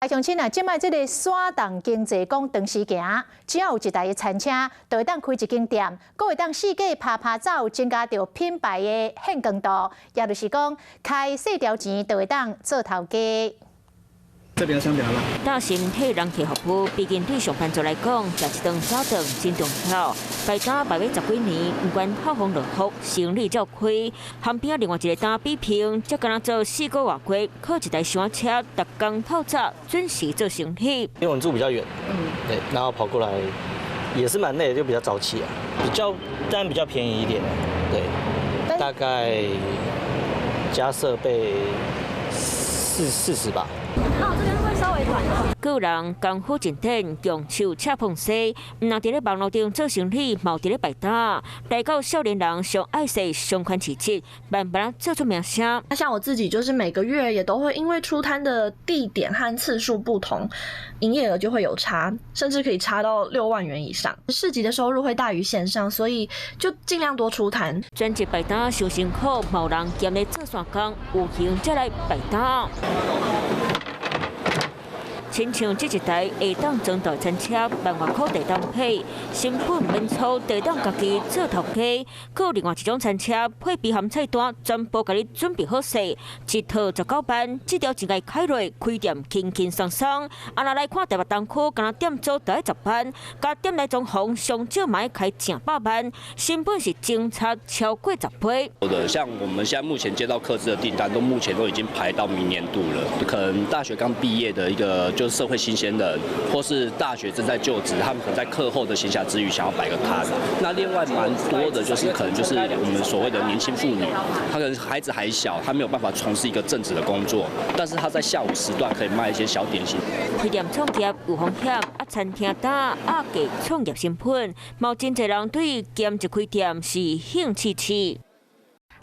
乡亲啊，即摆即个山洞经济讲长时行，只要有一台餐车，就会当开一间店，阁会当四界拍走，增加着品牌的显光度，也就是讲开细条钱就会当做头家。 这边相比好了。大型体人体服务，毕竟对上班族来讲，食一顿早顿真重要。摆摊摆了10几年，不管好风落雨，生意照开。旁边另外一个摊比拼，才敢若做4个月过，靠一台小车，逐工透早准时做生意。因为我们住比较远，对，然后跑过来也是蛮累的，就比较早起啊，当然比较便宜一点，对，大概加设备40吧。 那我这边会稍微短一点。个人功夫真顶，用手恰碰西，唔但伫咧网络顶做生意，嘛有伫咧摆摊。来到少年人上爱惜上宽体质，慢慢做出名声。那像我自己，就是每个月也都会因为出摊的地点和次数不同，营业额就会有差，甚至可以差到6万元以上。市集的收入会大于线上，所以就尽量多出摊。专职摆摊伤辛苦，冇人兼咧做线工，有闲才来摆摊。 亲像这一台下档装大餐车，1万块地当配，成本免粗，地当家己做头家。佮另外一种餐车，配备含菜单，全部家己准备好势，一套19班，这条一个开落开店轻轻松松。啊，若来看台北东区，敢若店租就要10班，加店内装潢上少嘛要开正8班，成本是增差超过10倍。有的像我们现在目前接到客制的订单，目前都已经排到明年度了。可能大学刚毕业的一个就是社会新鲜人，或是大学正在就职，他们可能在课后的闲暇之余想要摆个摊。那另外蛮多的就是可能就是我们所谓的年轻妇女，她可能孩子还小，她没有办法从事一个正职的工作，但是她在下午时段可以卖一些小点心。开店创业有风险，餐厅打压价创业成本，嘛有真侪人对兼一开店是兴趣起。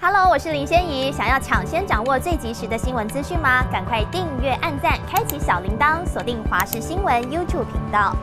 Hello， 我是林仙怡。想要抢先掌握最及时的新闻资讯吗？赶快订阅、按赞、开启小铃铛，锁定华视新闻 YouTube 频道。